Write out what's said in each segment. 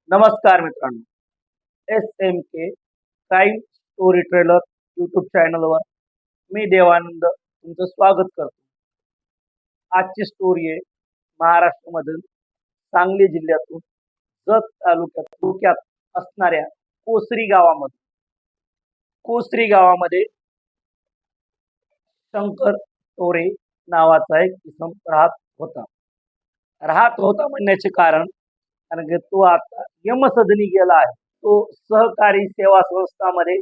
नमस्कार मित्रांनो, SMK crime story trailer YouTube चॅनलवर मी देवानंद तुमचं स्वागत करतो. आजची स्टोरी आहे महाराष्ट्रामधील सांगली जिल्ह्यातून जत तालुक्यात असणाऱ्या कोसरी गावामध्ये. कोसरी गावामध्ये शंकर तोरे नावाचा एक इसम राहत होता म्हणण्याचे कारण की तो आता यमसदनी गेला आहे. तो सहकारी सेवा संस्थामध्ये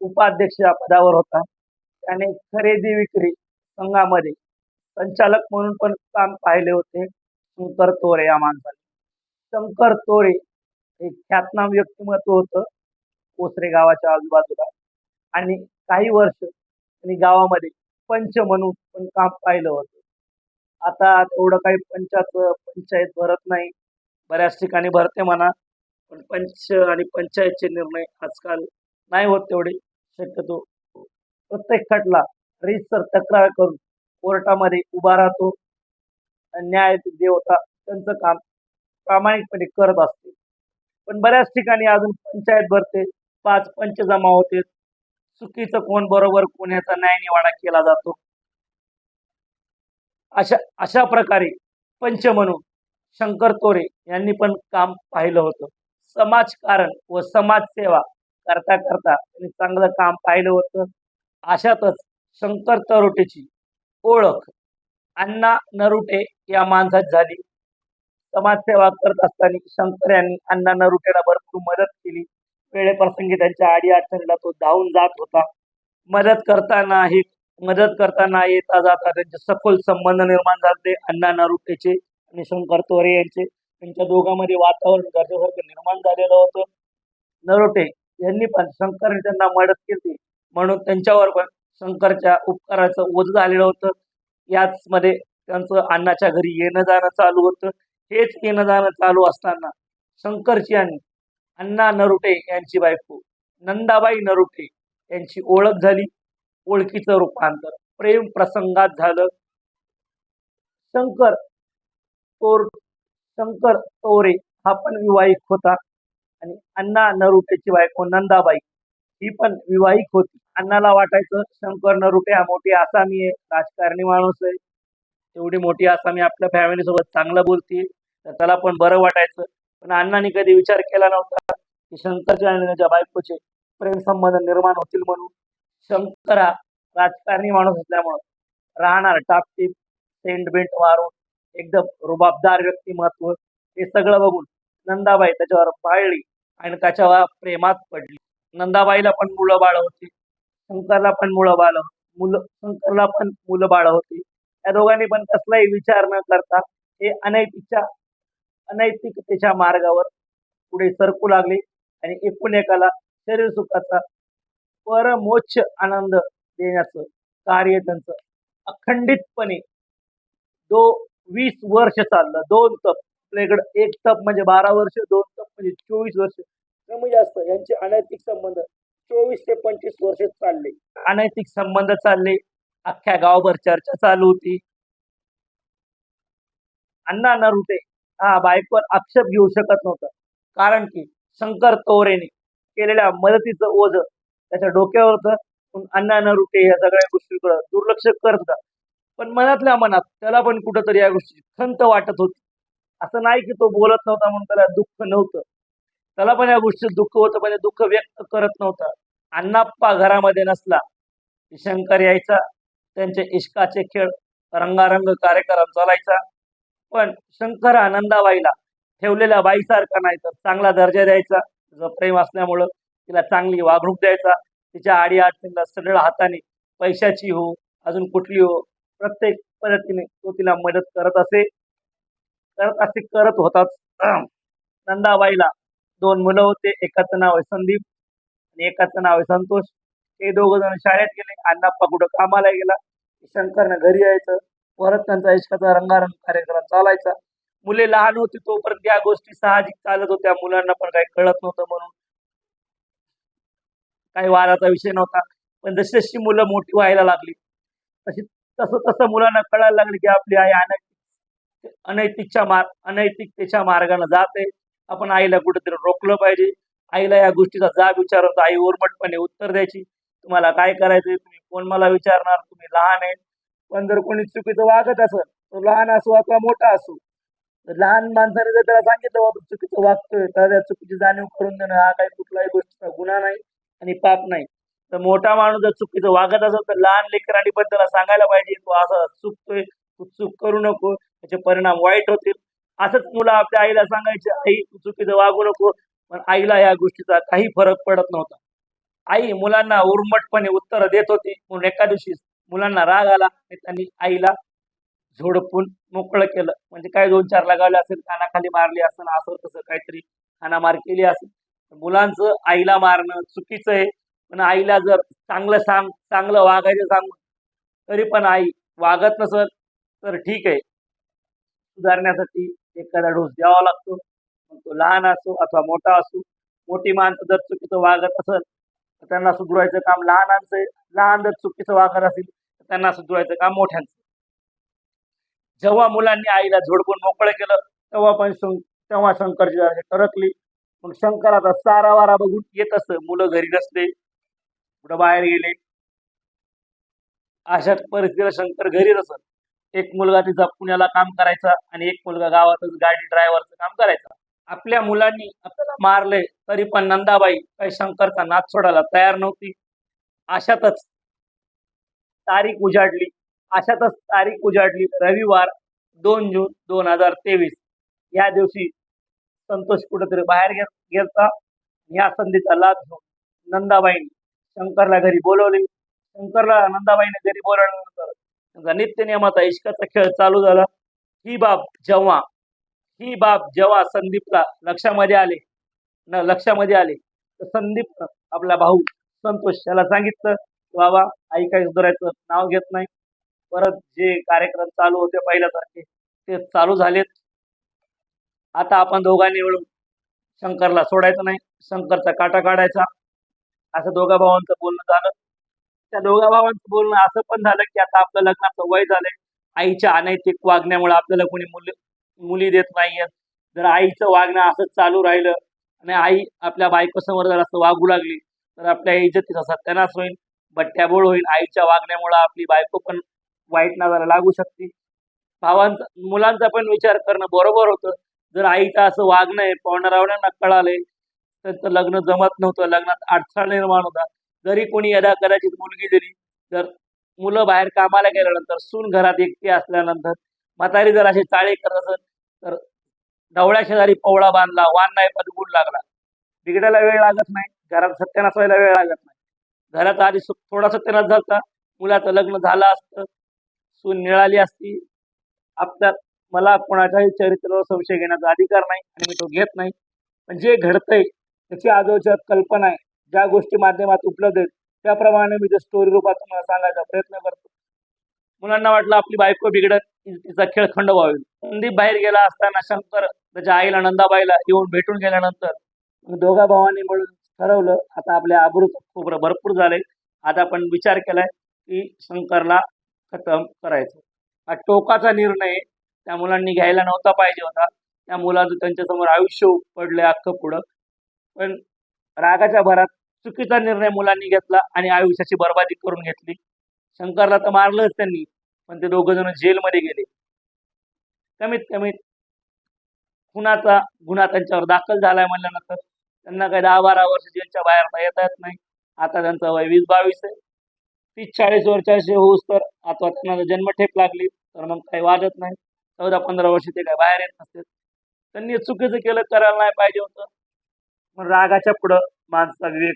उपाध्यक्ष या पदावर होता. त्याने खरेदी विक्री संघामध्ये संचालक म्हणून पण काम पाहिले होते. शंकर तोरे या माणसाने. शंकर तोरे हे ख्यातनाम व्यक्तिमत्व होतं कोसरे गावाच्या आजूबाजूला. आणि काही वर्ष त्यांनी गावामध्ये पंच म्हणून पण काम पाहिलं होतं. आता तेवढं काही पंचायत भरत नाही. बऱ्याच ठिकाणी भरते म्हणा, पण पंच आणि पंचायतचे निर्णय आजकाल नाही होत तेवढे. शक्यतो प्रत्येक खटला रीतसर तक्रार करून कोर्टामध्ये उभा राहतो. न्याय देवता त्यांचं काम प्रामाणिकपणे करत असते. पण बऱ्याच ठिकाणी अजून पंचायत भरते, 5 पंच जमा होते. चुकीचं कोण बरोबर कोण याचा न्यायनिवाडा केला जातो. अशा अशा प्रकारे पंच म्हणून शंकर तोरे यांनी पण काम पाहिलं होतं. समाजकारण व समाजसेवा करता करता त्यांनी चांगलं काम पाहिलं होतं. अशातच शंकर तरोटेची ओळख अण्णा नरुटे या माणसात झाली. समाजसेवा करत असताना शंकर यांनी अण्णा नरुटेला भरपूर मदत केली. वेळेप्रसंगी त्यांच्या अडीअडचणीला तो धावून जात होता. मदत करताना येता जाता त्यांचे सखोल संबंध निर्माण झाले अण्णा नरुटेचे आणि शंकर तोरे यांचे. त्यांच्या दोघांमध्ये वातावरण घरच्यासारखं निर्माण झालेलं होतं. नरोटे यांनी पण शंकर त्यांना मदत केली म्हणून त्यांच्यावर पण शंकरच्या उपकाराचं ओझं झालेलं होतं. याच मध्ये त्यांचं अण्णाच्या घरी येणं जाणं चालू होतं. हेच येणं जाणं चालू असताना शंकरची आणि अण्णा नरुटे यांची बायको नंदाबाई नरुटे यांची ओळख झाली. ओळखीचं रूपांतर प्रेम प्रसंगात झालं. शंकर तोरे हा पण विवाहित होता आणि अण्णा नरुटेची बायको नंदाबाई ही पण विवाहित होती. अण्णाला वाटायचं शंकर नरुटे हा मोठी आसामी आहे, राजकारणी माणूस आहे, एवढी मोठी आसामी आपल्या फॅमिली सोबत चांगलं बोलते, तर त्याला पण बरं वाटायचं. पण अण्णांनी कधी विचार केला नव्हता की शंकरच्या आणि त्याच्या बायकोचे प्रेम संबंध निर्माण होतील म्हणून. शंकर हा राजकारणी माणूस असल्यामुळं राहणार टापटीप सेंट बेंट मारून एकदम रुबाबदार व्यक्तिमत्व, हे सगळं बघून नंदाबाई त्याच्यावर पाळली आणि त्याच्यावर प्रेमात पडली. नंदाबाईला पण मुलं बाळ होती, शंकरला पण मुलं बाळ होती. या दोघांनी पण कसलाही विचार न करता हे अनैतिकतेच्या मार्गावर पुढे सरकू लागले आणि एकूण एकाला शरीर सुखाचा परमोच्च आनंद देण्याचं कार्य त्यांचं अखंडितपणे 20 वर्ष चाललं. 2 तप आपल्याकडे, 1 तप म्हणजे 12 वर्ष, 2 तप म्हणजे 24 वर्ष. कमी जास्त यांचे अनैतिक संबंध 24 ते 25 वर्ष चालले. अनैतिक संबंध चालले, अख्ख्या गावभर चर्चा चालू होती. अण्णा नरुटे हा बायकोवर आक्षेप घेऊ शकत नव्हता, कारण की शंकर तोरेने केलेल्या मदतीचं ओझं त्याच्या डोक्यावर होतं. अण्णा नरुटे या सगळ्या गोष्टीकडे दुर्लक्ष करत होता. पण मनातल्या मनात त्याला पण कुठंतरी या गोष्टीची खंत वाटत होती. असं नाही की तो बोलत नव्हता म्हणून त्याला दुःख नव्हतं, त्याला पण या गोष्टीत दुःख होतं, पण दुःख व्यक्त करत नव्हता. अण्णाप्पा घरामध्ये नसला की शंकर यायचा, त्यांचे इश्काचे खेळ रंगारंग कार्यक्रम चालायचा. पण शंकर आनंदाबाईला ठेवलेल्या बाईसारखा नाही तर चांगला दर्जा द्यायचा. तिचं प्रेम असल्यामुळं तिला चांगली वागणूक द्यायचा. तिच्या अडीअडचणीला सरळ हाताने, पैशाची हो अजून कुठली हो, प्रत्येक पद्धतीने तो तिला मदत करत होताच. नंदाबाईला 2 मुलं होते. एकाचं नाव आहे संदीप आणि एकाचं नाव आहे संतोष. हे दोघं जण शाळेत गेले. अण्णाप्पा कुठं कामाला गेला, शंकरनं घरी यायचं. परत त्यांचा इश्काचा रंगारंग कार्यक्रम चालायचा. मुले लहान होती तोपर्यंत या गोष्टी साहजिक चालत होत्या. मुलांना पण काही कळत नव्हतं म्हणून काही वादाचा विषय नव्हता. पण जशी जशी मुलं मोठी व्हायला लागली तसं तसं मुलांना कळायला लागले की आपली आई अनैतिकतेच्या मार्गाने जाते. आपण आईला कुठेतरी रोखलं पाहिजे. आईला या गोष्टीचा जाब विचारलं तर आई उर्मटपणे उत्तर द्यायची. तुम्हाला काय करायचंय? तुम्ही कोण मला विचारणार? तुम्ही लहान आहेत. पण जर कोणी चुकीचं वागत असेल, तो लहान असो अथवा मोठा असो, तर लहान माणसाने जर त्याला सांगितलं बाबा तू चुकीचं वागतोय, तर त्या चुकीची जाणीव करून देणं हा काही कुठल्याही गोष्टीचा गुन्हा नाही आणि पाप नाही. तर मोठा माणूस जर चुकीचं वागत असेल तर लहान लेकरांनी पण त्याला सांगायला पाहिजे, तू असं चुकतोय, तू चूक करू नको, त्याचे परिणाम वाईट होतील. असंच मुलं आपल्या आईला सांगायचे, आई तू चुकीचं वागू नको. पण आईला या गोष्टीचा काही फरक पडत नव्हता. आई मुलांना उर्मटपणे उत्तर देत होती. म्हणून एका दिवशी मुलांना राग आला आणि त्यांनी आईला झोडपून मोकळं केलं. म्हणजे काय 2-4 लगावले असेल, कानाखाली मारली असेल, असं तसं काहीतरी हाणामार केली असेल. मुलांचं आईला मारणं चुकीचं आहे. पण आईला जर चांगलं वागायचं सांगून तरी पण आई वागत नसेल तर ठीक आहे. सुधारण्यासाठी एखादा डोस द्यावा लागतो. मग तो लहान असो अथवा मोठा असो. मोठी माणसं जर चुकीचं वागत असेल तर त्यांना सुधरवायचं काम लहानांचं आहे. लहान जर चुकीचं वागत असतील तर त्यांना सुधरवायचं काम मोठ्यांचं. जेव्हा मुलांनी आईला झोडपून मोकळं केलं तेव्हा शंकरची जराशी टरकली. मग शंकर आता सारा वारा बघून येत असतं. मुलं घरी नसले, कुठं बाहेर गेले. अशाच परिस्थितीला शंकर घरी नसत. एक मुलगा तिचा पुण्याला काम करायचा आणि एक मुलगा गावातच गाडी ड्रायव्हरचं काम करायचा. आपल्या मुलांनी आपल्याला मारलंय तरी पण नंदाबाई काही शंकरचा नाद सोडायला तयार नव्हती. अशातच तारीख उजाडली. रविवार 2 जून 2023 या दिवशी संतोष कुठेतरी बाहेर गेलता. या संधीचा लाभ घेऊन नंदाबाईंनी शंकरला घरी बोलवले. शंकरला नंदाबाईने घरी बोलवल्यानंतर त्यांचा नित्यनेमाचा इश्काचा खेळ चालू झाला. ही बाब जेव्हा ही बाब जेव्हा संदीपला लक्षामध्ये आले तर संदीप आपला भाऊ संतोष याला सांगितलं की बाबा आई काही सुधारायचं नाव घेत नाही. परत जे कार्यक्रम चालू होते पहिल्यासारखे ते चालू झालेत. आता आपण दोघांनी मिळून शंकरला सोडायचं नाही, शंकरचा काटा काढायचा. असं दोघा भावांचं बोलणं झालं. त्या दोघा भावांचं बोलणं असं पण झालं की आता आपलं लग्नाचं वय झालंय. आईच्या अनैतिक वागण्यामुळे आपल्याला कोणी मुली देत नाहीयेत. जर आईचं वागणं असंच चालू राहिलं आणि आई आपल्या बायकोसमोर जर असं वागू लागली तर आपल्या इज्जतीचा सत्यानाश होईल, बट्ट्याबोळ होईल. आईच्या वागण्यामुळे आपली बायको पण वाईट नादाला लागू शकते. मुलांचा पण विचार करणं बरोबर होतं. जर आईचं असं वागणं आहे, पाहुण्यारावण्यांना कळालंय, त्यांचं लग्न जमत नव्हतं, लग्नात अडथळा निर्माण होता. जरी कोणी यदा कदाचित मुलगी दिली, तर मुलं बाहेर कामाला गेल्यानंतर, सून घरात एकटी असल्यानंतर, म्हातारी जर अशी चाळे करत असेल तर ढवळ्या शेजारी पवळा बांधला, वान नाही पण गुण लागला. बिघडायला वेळ लागत नाही, घरात सत्यानाश व्हायला वेळ लागत नाही. घरात आधी थोडा सत्यानाश झाला, मुलाचं लग्न झालं असतं, सून मिळाली असती. आपल्या मला कोणाच्याही चरित्रावर संशय घेण्याचा अधिकार नाही आणि मी तो घेत नाही. पण जे घडतंय त्याची आजोच्या कल्पना आहे, ज्या गोष्टी माध्यमात उपलब्ध आहेत त्याप्रमाणे मी ते स्टोरी रूपात तुम्हाला सांगायचा प्रयत्न करतो. मुलांना वाटलं आपली बायको बिघडत, तिचा खेळ खंड व्हावी. संदीप बाहेर गेला असताना शंकर त्याच्या आईला नंदाबाईला येऊन भेटून गेल्यानंतर दोघा भावांनी मिळून ठरवलं आता आपल्या आबरूचं खोबरं भरपूर झालंय. आता आपण विचार केलाय की शंकरला खतम करायचं. हा टोकाचा निर्णय त्या मुलांनी घ्यायला नव्हता पाहिजे होता. त्या मुलाचं त्यांच्यासमोर आयुष्य पडलंय अख्खं पुढं. पण रागाच्या भरात चुकीचा निर्णय मुलांनी घेतला आणि आयुष्याची बर्बादी करून घेतली. शंकरला तर मारलंच त्यांनी, पण ते दोघं जण जेलमध्ये गेले. कमीत कमी खुनाचा गुन्हा त्यांच्यावर दाखल झालाय म्हणल्यानंतर त्यांना काही 10-12 वर्ष जेलच्या बाहेर येता येत नाही. आता त्यांचं वय 20-22 आहे. 30-40 वर्षाचे होऊस तर अथवा त्यांना जन्मठेप लागली तर मग काही वाजत नाही. 14-15 वर्ष ते काही बाहेर येत नसते. त्यांनी चुकीचं केलं, करायला नाही पाहिजे होतं. पण रागाच्या पुढं माणसाचा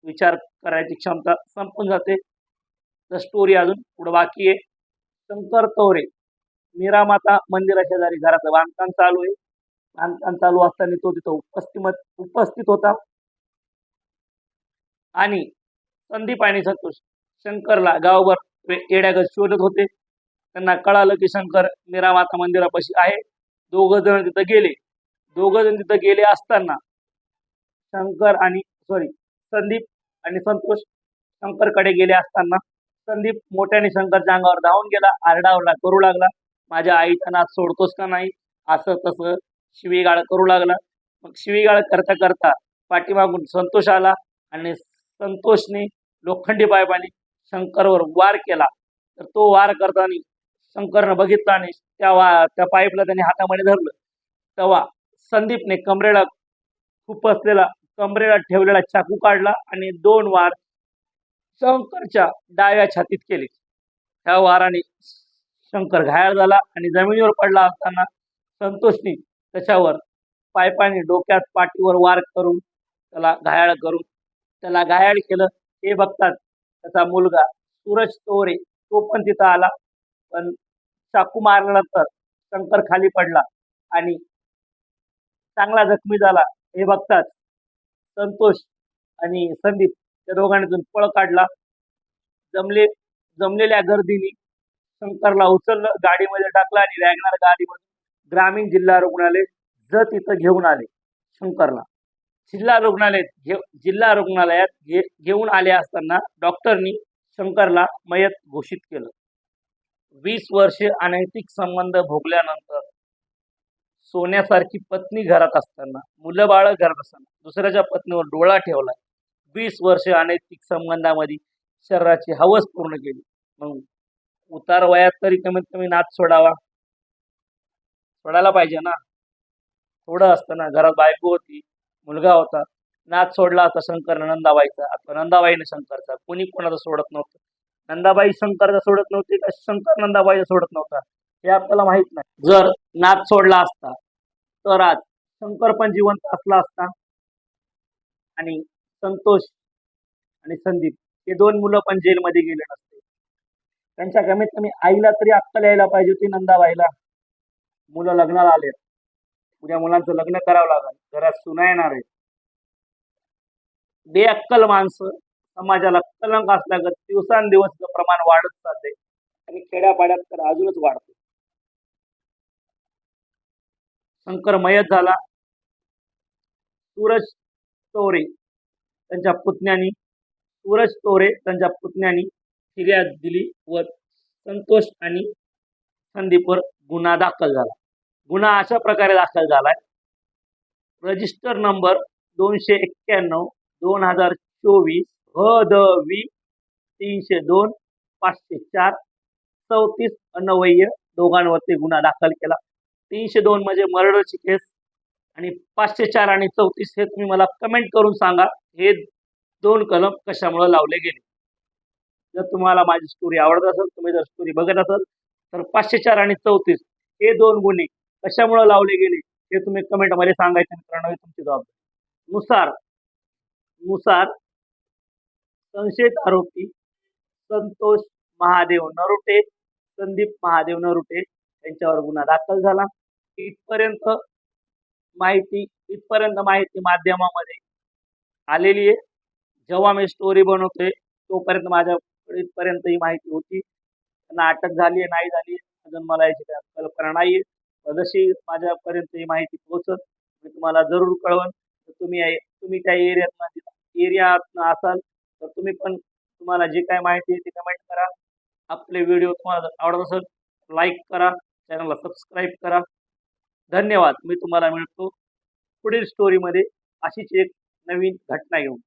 विचार करायची क्षमता संपून जाते. तर स्टोरी अजून पुढे बाकी आहे. शंकर तोरे मीरामाता मंदिरा शेजारी घराचं बांधकाम चालू आहे. बांधकाम चालू असताना तो तिथं उपस्थित होता आणि संदीप आणि संतोष शंकरला गावभर येड्यागत शोधत होते. त्यांना कळालं की शंकर मीरामाता मंदिरापाशी आहे. दोघं जण तिथं गेले असताना संदीप आणि संतोष शंकरकडे गेले असताना संदीप मोठ्याने शंकरच्या अंगावर धावून गेला, आरडाओरडा करू लागला, माझ्या आईचा नाद सोडतोस का नाही, असं तसं. शिवीगाळ करू लागला. मग शिवीगाळ करता करता पाठीमागून संतोष आला आणि संतोषने लोखंडी पाईपाने शंकरवर वार केला. तर तो वार करताना शंकरनं बघितलं आणि त्या पाईपला त्याने हातामध्ये धरलं. तेव्हा संदीपने कमरेला ठेवलेला चाकू काढला आणि 2 वार शंकरच्या डाव्या छातीत केले. त्या वाराने शंकर घायाळ झाला आणि जमिनीवर पडला असताना संतोषने त्याच्यावर पाईपाने डोक्यात पाठीवर वार करून त्याला घायाळ केलं. हे बघतात त्याचा मुलगा सूरज तोरे तो पण तिथं आला. पण चाकू मारल्यानंतर शंकर खाली पडला आणि चांगला जखमी झाला. हे बघतात संतोष आणि संदीप त्या दोघांतून पळ काढला. जमलेल्या गर्दीने शंकरला उचललं, गाडीमध्ये टाकलं आणि वॅगनार गाडीमधून ग्रामीण जिल्हा रुग्णालय जत इथं घेऊन आले शंकरला. जिल्हा रुग्णालयात घेऊन आले असताना डॉक्टरनी शंकरला मयत घोषित केलं. 20 वर्षे अनैतिक संबंध भोगल्यानंतर सोन्यासारखी पत्नी घरात असताना, मुलं बाळ घरात असताना दुसऱ्याच्या पत्नीवर डोळा ठेवला. 20 वर्षे अनैतिक संबंधामध्ये शरीराची हवस पूर्ण केली. मग उतार वयात तरी कमीत कमी नाच सोडायला पाहिजे ना. थोडं असतं ना, घरात बायको होती, मुलगा होता, नाच सोडला असता शंकरनं नंदाबाईचा अथवा नंदाबाईने शंकरचा. कोणी कोणाचा सोडत नव्हतं. नंदाबाई शंकरचा सोडत नव्हती का शंकर नंदाबाईचा सोडत नव्हता हे आपल्याला माहित नाही. जर नाच सोडला असता तर आज शंकर पण जिवंत असला असता आणि संतोष आणि संदीप हे 2 मुलं पण जेलमध्ये गेले नसते. त्यांच्या कमीत कमी आईला तरी अक्कल यायला पाहिजे होती नंदाबाईला. मुलं लग्नाला आले, उद्या मुलांचं लग्न करावं लागेल, घरात सुना येणार आहे. बेअक्कल माणसं समाजाला कलंक असल्यागत दिवसांदिवस प्रमाण वाढत चाललंय आणि खेड्यापाड्यात तर अजूनच वाढते. शंकर मयत झाला. सूरज तोरे त्यांच्या पुतण्यानी फिर्याद दिली व संतोष आणि संदीपवर गुन्हा दाखल झाला. गुन्हा अशा प्रकारे दाखल झालाय. रजिस्टर नंबर 291/2024 HDV 302 504 34 अन्वय्य दोघांवरती गुन्हा दाखल केला. 302 म्हणजे मर्डरची केस आणि 504 आणि 34 हे तुम्ही मला कमेंट करून सांगा हे 2 कलम कशामुळे लावले गेले. जर तुम्हाला माझी स्टोरी आवडत असेल, तुम्ही जर स्टोरी बघत असाल तर 504 आणि 34 हे 2 गुन्हे कशामुळे लावले गेले हे तुम्ही कमेंटमध्ये सांगायचे मित्रांनो. तुमची जबाबदारी. नुसार संशयित आरोपी संतोष महादेव नरुटे, संदीप महादेव नरुटे यांच्यावर गुन्हा दाखल झाला. इथपर्यंत माहिती माध्यमामध्ये आलेली आहे. जेव्हा मी स्टोरी बनवतोय तोपर्यंत माझ्याकडे इथपर्यंत ही माहिती होती. त्यांना अटक झाली आहे नाही झाली अजून मला याची काही कल्पना नाहीये. जशी माझ्यापर्यंत ही माहिती पोहोचत मी तुम्हाला जरूर कळवण. तुम्ही त्या एरियात असाल तर तुम्हाला जे काय माहिती आहे ती कमेंट करा. आपले व्हिडिओ तुम्हाला आवडत असेल लाईक करा, चॅनलला सबस्क्राईब करा. धन्यवाद. मी तुम्हाला मिळतो पुढील स्टोरीमध्ये अशीच एक नवीन घटना घेऊन.